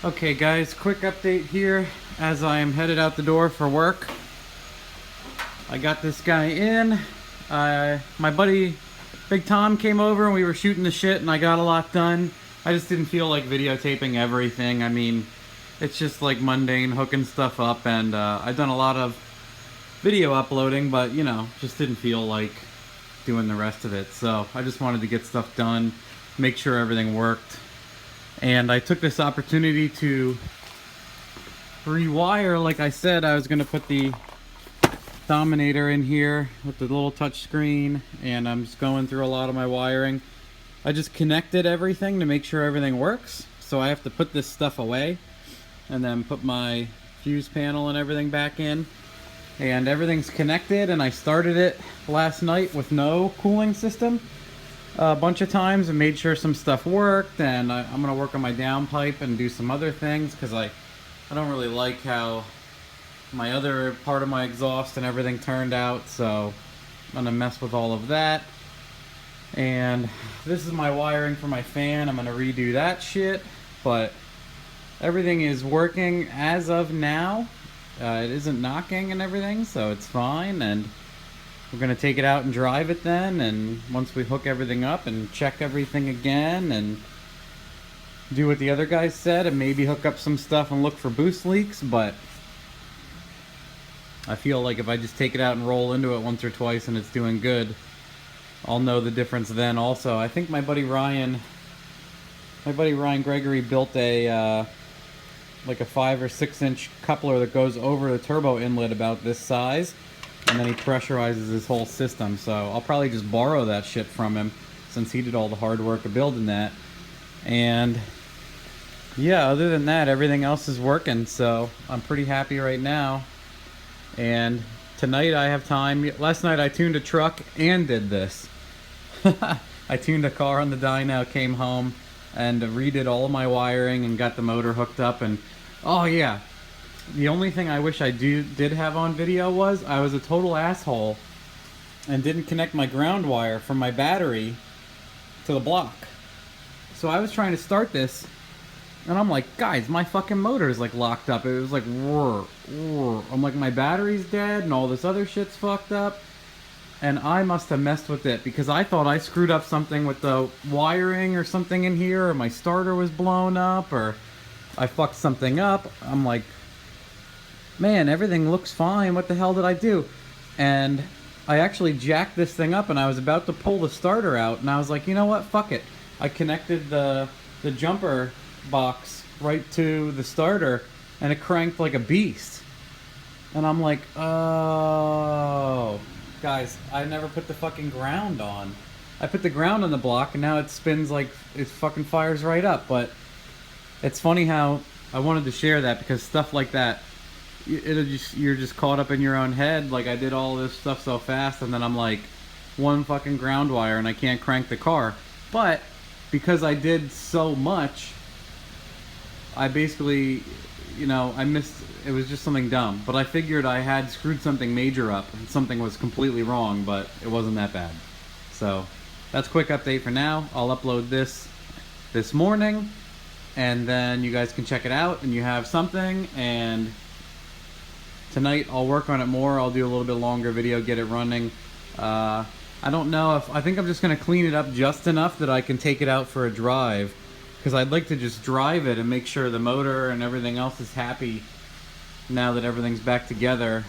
Okay guys, quick update here as I am headed out the door for work. I got this guy in. My buddy Big Tom came over and we were shooting the shit and I got a lot done. I just didn't feel like videotaping everything. I mean, it's just like mundane hooking stuff up, and I've done a lot of video uploading, but you know, just didn't feel like doing the rest of it. So I just wanted to get stuff done, make sure everything worked. And I took this opportunity to rewire. Like I said, I was going to put the Dominator in here with the little touch screen, and I'm just going through a lot of my wiring. I just connected everything to make sure everything works. So I have to put this stuff away and then put my fuse panel and everything back in. And everything's connected, and I started it last night with no cooling system a bunch of times and made sure some stuff worked. And I'm gonna work on my downpipe and do some other things because I don't really like how my other part of my exhaust and everything turned out, so I'm gonna mess with all of that. And this is my wiring for my fan. I'm gonna redo that shit, but everything is working as of now. It isn't knocking and everything, so it's fine. And we're gonna take it out and drive it then, and once we hook everything up and check everything again and do what the other guys said and maybe hook up some stuff and look for boost leaks. But I feel like if I just take it out and roll into it once or twice and it's doing good, I'll know the difference then also. I think my buddy Ryan Gregory built a like a 5 or 6 inch coupler that goes over the turbo inlet about this size, and then he pressurizes his whole system. So I'll probably just borrow that shit from him since he did all the hard work of building that. And yeah, other than that, everything else is working, so I'm pretty happy right now. And tonight I have time. Last night I tuned a truck and did this. I tuned a car on the dyno, came home and redid all of my wiring and got the motor hooked up. And oh yeah, the only thing I wish I did have on video was I was a total asshole and didn't connect my ground wire from my battery to the block. So I was trying to start this and I'm like, guys, my fucking motor is like locked up. It was like, whir, whir. I'm like, my battery's dead and all this other shit's fucked up. And I must have messed with it because I thought I screwed up something with the wiring or something in here, or my starter was blown up, or I fucked something up. I'm like, man, everything looks fine. What the hell did I do? And I actually jacked this thing up and I was about to pull the starter out, and I was like, you know what? Fuck it. I connected the jumper box right to the starter and it cranked like a beast. And I'm like, oh, guys, I never put the fucking ground on. I put the ground on the block and now it spins like it fucking fires right up. But it's funny how I wanted to share that because stuff like that, you're just caught up in your own head. Like, I did all this stuff so fast and then I'm like, one fucking ground wire and I can't crank the car. But because I did so much, I basically, you know, I missed. It was just something dumb. But I figured I had screwed something major up and something was completely wrong, but it wasn't that bad. So that's a quick update for now. I'll upload this morning and then you guys can check it out and you have something. And tonight I'll work on it more. I'll do a little bit longer video, get it running. I don't know if, I think I'm just going to clean it up just enough that I can take it out for a drive, because I'd like to just drive it and make sure the motor and everything else is happy now that everything's back together.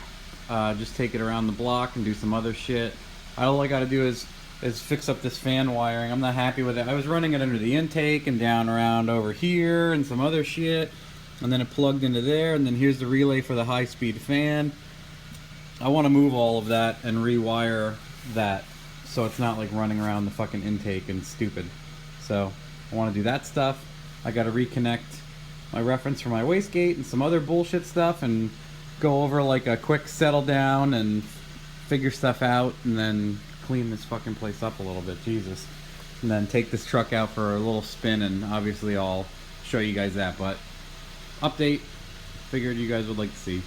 Just take it around the block and do some other shit. All I got to do is fix up this fan wiring. I'm not happy with it. I was running it under the intake and down around over here and some other shit, and then it plugged into there, and then here's the relay for the high-speed fan. I want to move all of that and rewire that so it's not like running around the fucking intake and stupid. So I want to do that stuff. I got to reconnect my reference for my wastegate and some other bullshit stuff and go over like a quick settle down and figure stuff out, and then clean this fucking place up a little bit. Jesus. And then take this truck out for a little spin, and obviously I'll show you guys that. But update, figured you guys would like to see.